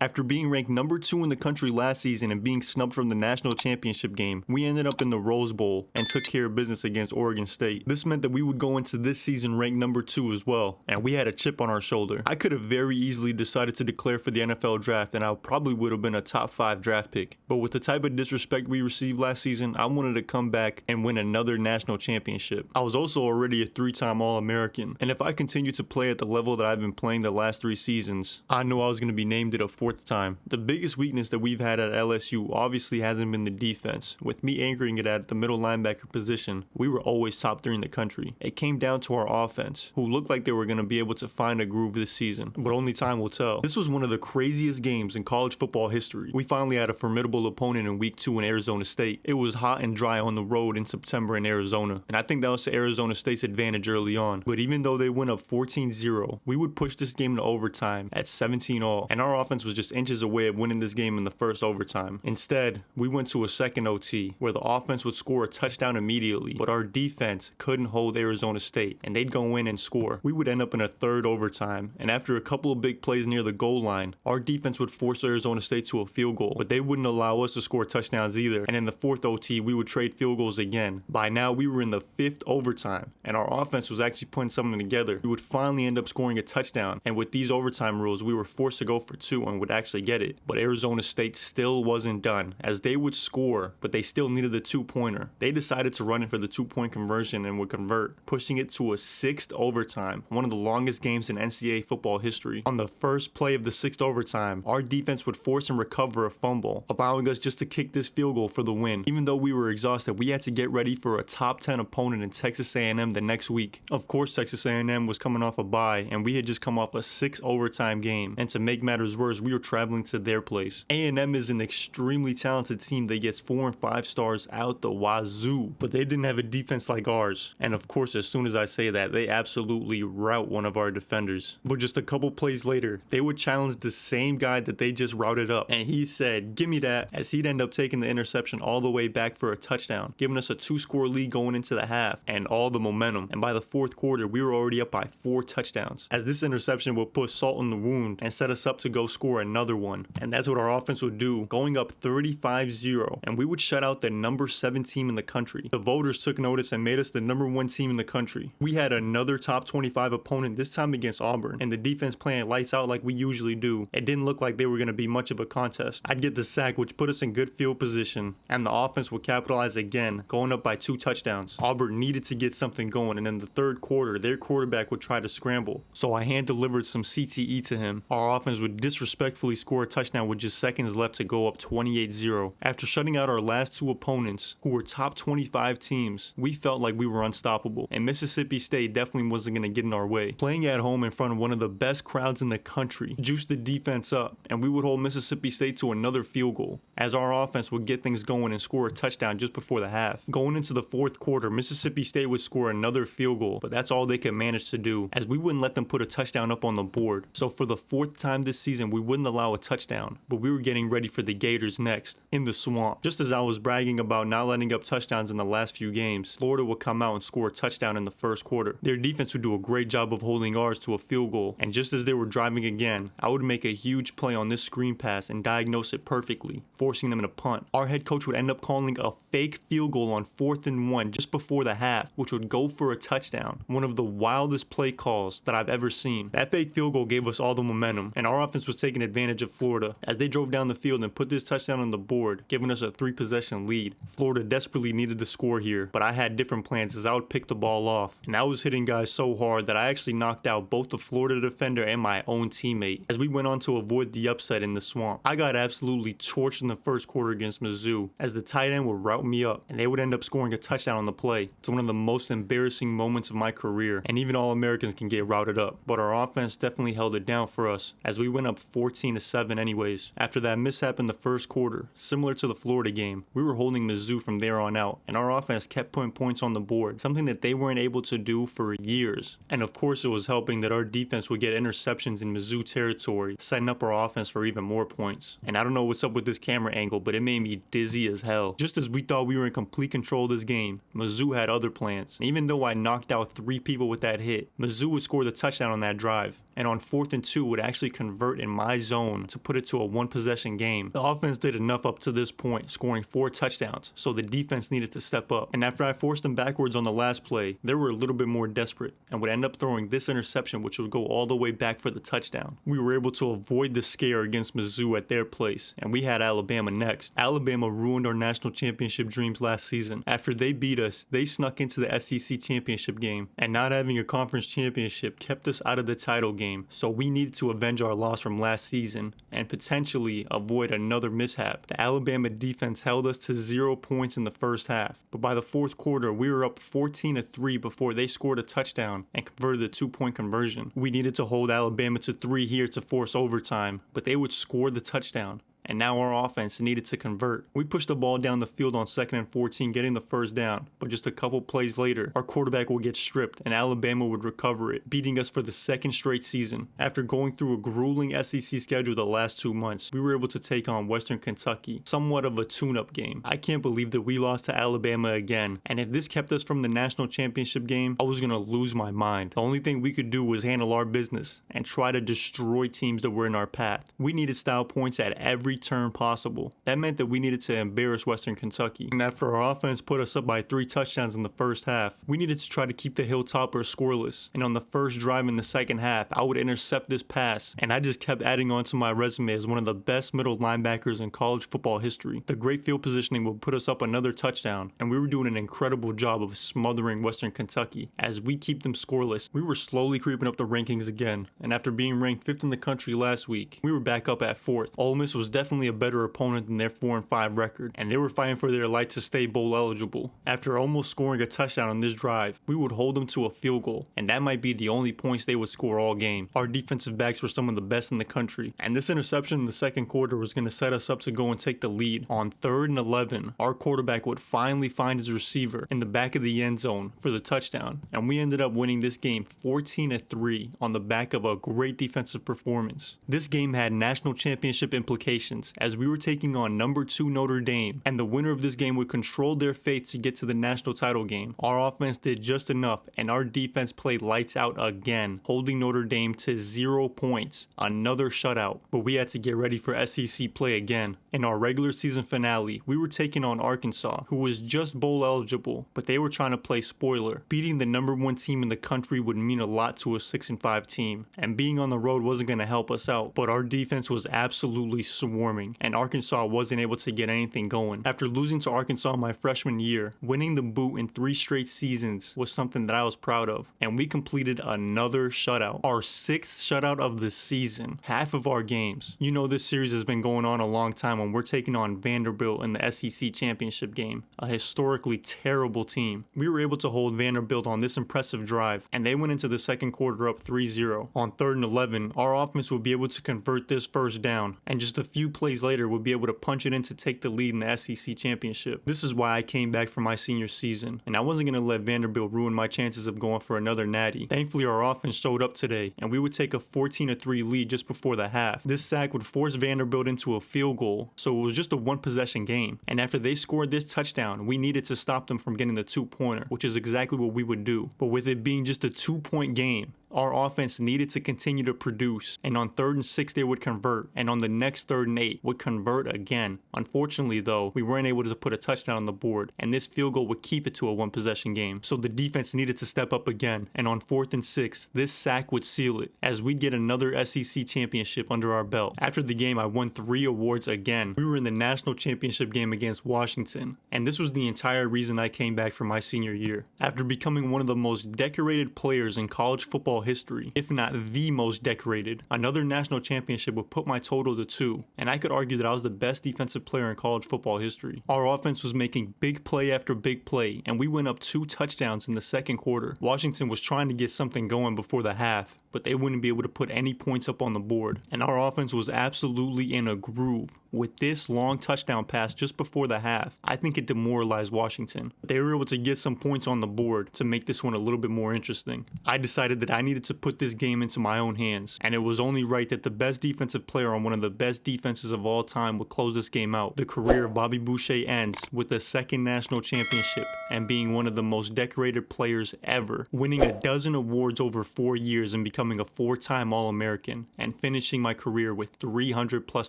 After being ranked number 2 in the country last season and being snubbed from the national championship game, we ended up in the Rose Bowl and took care of business against Oregon State. This meant that we would go into this season ranked number 2 as well, and we had a chip on our shoulder. I could have very easily decided to declare for the NFL draft, and I probably would have been a top 5 draft pick. But with the type of disrespect we received last season, I wanted to come back and win another national championship. I was also already a 3-time All-American, and if I continue to play at the level that I've been playing the last 3 seasons, I knew I was going to be named it a 4th time. The biggest weakness that we've had at LSU obviously hasn't been the defense. With me anchoring it at the middle linebacker position, we were always top 3 in the country. It came down to our offense, who looked like they were going to be able to find a groove this season, but only time will tell. This was one of the craziest games in college football history. We finally had a formidable opponent in week 2 in Arizona State. It was hot and dry on the road in September in Arizona, and I think that was to Arizona State's advantage early on. But even though they went up 14-0, we would push this game to overtime at 17-all, and our offense was just inches away of winning this game in the first overtime. Instead, we went to a second OT where the offense would score a touchdown immediately, but our defense couldn't hold Arizona State, and they'd go in and score. We would end up in a third overtime, and after a couple of big plays near the goal line, our defense would force Arizona State to a field goal, but they wouldn't allow us to score touchdowns either, and in the fourth OT, we would trade field goals again. By now, we were in the 5th overtime, and our offense was actually putting something together. We would finally end up scoring a touchdown, and with these overtime rules, we were forced to go for 2 and would actually get it. But Arizona State still wasn't done, as they would score, but they still needed the 2-pointer. They decided to run it for the 2-point conversion and would convert, pushing it to a 6th overtime, one of the longest games in NCAA football history. On the first play of the 6th overtime, our defense would force and recover a fumble, allowing us just to kick this field goal for the win. Even though we were exhausted, we had to get ready for a top 10 opponent in Texas A&M the next week. Of course, Texas A&M was coming off a bye, and we had just come off a 6 overtime game, and to make matters worse, we were traveling to their place. A&M is an extremely talented team that gets 4 and 5 stars out the wazoo, but they didn't have a defense like ours. And of course, as soon as I say that, they absolutely rout one of our defenders. But just a couple plays later, they would challenge the same guy that they just routed up, and he said, "Give me that," as he'd end up taking the interception all the way back for a touchdown, giving us a 2-score lead going into the half and all the momentum. And by the 4th quarter, we were already up by 4 touchdowns, as this interception would put salt in the wound and set us up to go score another one. And that's what our offense would do, going up 35-0, and we would shut out the number 7 team in the country. The voters took notice and made us the number 1 team in the country. We had another top 25 opponent, this time against Auburn, and the defense playing lights out like we usually do. It didn't look like they were going to be much of a contest. I'd get the sack, which put us in good field position, and the offense would capitalize again, going up by 2 touchdowns. Auburn needed to get something going, and in the 3rd quarter, their quarterback would try to scramble, so I hand-delivered some CTE to him. Our offense would disrespectfully score a touchdown with just seconds left to go up 28-0. After shutting out our last 2 opponents, who were top 25 teams, we felt like we were unstoppable, and Mississippi State definitely wasn't going to get in our way. Playing at home in front of one of the best crowds in the country juiced the defense up, and we would hold Mississippi State to another field goal, as our offense would get things going and score a touchdown just before the half. Going into the 4th quarter, Mississippi State would score another field goal, but that's all they could manage to do, as we wouldn't let them put a touchdown up on the board. So for the 4th time this season, we wouldn't allow a touchdown, but we were getting ready for the Gators next, in the swamp. Just as I was bragging about not letting up touchdowns in the last few games, Florida would come out and score a touchdown in the 1st quarter. Their defense would do a great job of holding ours to a field goal, and just as they were driving again, I would make a huge play on this screen pass and diagnose it perfectly, forcing them to punt. Our head coach would end up calling a fake field goal on 4th and 1 just before the half, which would go for a touchdown. One of the wildest play calls that I've ever seen. That fake field goal gave us all the momentum, and our offense was taking advantage of Florida as they drove down the field and put this touchdown on the board, giving us a 3-possession lead. Florida desperately needed to score here, but I had different plans as I would pick the ball off, and I was hitting guys so hard that I actually knocked out both the Florida defender and my own teammate, as we went on to avoid the upset in the swamp. I got absolutely torched in the 1st quarter against Mizzou, as the tight end would route me up, and they would end up scoring a touchdown on the play. It's one of the most embarrassing moments of my career, and even All-Americans can get routed up, but our offense definitely held it down for us, as we went up 14-7 anyways. After that mishap in the 1st quarter, similar to the Florida game, we were holding Mizzou from there on out, and our offense kept putting points on the board, something that they weren't able to do for years. And of course, it was helping that our defense would get interceptions in Mizzou territory, setting up our offense for even more points. And I don't know what's up with this camera angle, but it made me dizzy as hell. Just as we thought we were in complete control of this game, Mizzou had other plans. And even though I knocked out 3 people with that hit, Mizzou would score the touchdown on that drive. and on 4th and 2 would actually convert in my zone to put it to a one-possession game. The offense did enough up to this point, scoring 4 touchdowns, so the defense needed to step up. And after I forced them backwards on the last play, they were a little bit more desperate and would end up throwing this interception, which would go all the way back for the touchdown. We were able to avoid the scare against Mizzou at their place, and we had Alabama next. Alabama ruined our national championship dreams last season. After they beat us, they snuck into the SEC championship game, and not having a conference championship kept us out of the title game, so we needed to avenge our loss from last season and potentially avoid another mishap. The Alabama defense held us to 0 points in the first half, but by the fourth quarter, we were up 14-3 before they scored a touchdown and converted a 2-point conversion. We needed to hold Alabama to 3 here to force overtime, but they would score the touchdown. And now our offense needed to convert. We pushed the ball down the field on 2nd and 14, getting the first down, but just a couple plays later, our quarterback would get stripped and Alabama would recover it, beating us for the 2nd straight season. After going through a grueling SEC schedule the last 2 months, we were able to take on Western Kentucky, somewhat of a tune-up game. I can't believe that we lost to Alabama again, and if this kept us from the national championship game, I was gonna lose my mind. The only thing we could do was handle our business and try to destroy teams that were in our path. We needed style points at every turn possible. That meant that we needed to embarrass Western Kentucky. And after our offense put us up by 3 touchdowns in the first half, we needed to try to keep the Hilltoppers scoreless. And on the first drive in the second half, I would intercept this pass, and I just kept adding on to my resume as one of the best middle linebackers in college football history. The great field positioning would put us up another touchdown, and we were doing an incredible job of smothering Western Kentucky. As we keep them scoreless, we were slowly creeping up the rankings again, and after being ranked 5th in the country last week, we were back up at 4th. Ole Miss was definitely a better opponent than their 4-5 record, and they were fighting for their life to stay bowl eligible. After almost scoring a touchdown on this drive, we would hold them to a field goal, and that might be the only points they would score all game. Our defensive backs were some of the best in the country, and this interception in the second quarter was going to set us up to go and take the lead. On 3rd and 11, our quarterback would finally find his receiver in the back of the end zone for the touchdown, and we ended up winning this game 14-3 on the back of a great defensive performance. This game had national championship implications, as we were taking on number 2 Notre Dame, and the winner of this game would control their fate to get to the national title game. Our offense did just enough, and our defense played lights out again, holding Notre Dame to 0 points. Another shutout, but we had to get ready for SEC play again. In our regular season finale, we were taking on Arkansas, who was just bowl eligible, but they were trying to play spoiler. Beating the number 1 team in the country would mean a lot to a 6-5 team, and being on the road wasn't going to help us out, but our defense was absolutely swarming, and Arkansas wasn't able to get anything going. After losing to Arkansas my freshman year, winning the boot in 3 straight seasons was something that I was proud of, and we completed another shutout, our 6th shutout of the season, half of our games. You know, this series has been going on a long time when we're taking on Vanderbilt in the SEC championship game, a historically terrible team. We were able to hold Vanderbilt on this impressive drive, and they went into the second quarter up 3-0. On 3rd and 11, our offense would be able to convert this first down, and just a few plays later would be able to punch it in to take the lead in the SEC championship. This is why I came back for my senior season, and I wasn't going to let Vanderbilt ruin my chances of going for another natty. Thankfully, our offense showed up today, and we would take a 14-3 lead just before the half. This sack would force Vanderbilt into a field goal, so it was just a 1-possession game. And after they scored this touchdown, we needed to stop them from getting the 2-pointer, which is exactly what we would do. But with it being just a 2-point game, our offense needed to continue to produce, and on 3rd and 6 they would convert, and on the next 3rd and 8 would convert again. Unfortunately though, we weren't able to put a touchdown on the board, and this field goal would keep it to a 1-possession game, so the defense needed to step up again, and on 4th and 6, this sack would seal it, as we'd get another SEC championship under our belt. After the game, I won 3 awards again. We were in the national championship game against Washington, and this was the entire reason I came back for my senior year. After becoming one of the most decorated players in college football history, if not the most decorated, another national championship would put my total to 2, and I could argue that I was the best defensive player in college football history. Our offense was making big play after big play, and we went up 2 touchdowns in the second quarter. Washington was trying to get something going before the half, but they wouldn't be able to put any points up on the board, and our offense was absolutely in a groove. With this long touchdown pass just before the half, I think it demoralized Washington. They were able to get some points on the board to make this one a little bit more interesting. I decided that I needed to put this game into my own hands, and it was only right that the best defensive player on one of the best defenses of all time would close this game out. The career of Bobby Boucher ends with the 2nd national championship and being one of the most decorated players ever, winning a dozen awards over 4 years and becoming becoming a 4-time All-American and finishing my career with 300 plus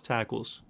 tackles.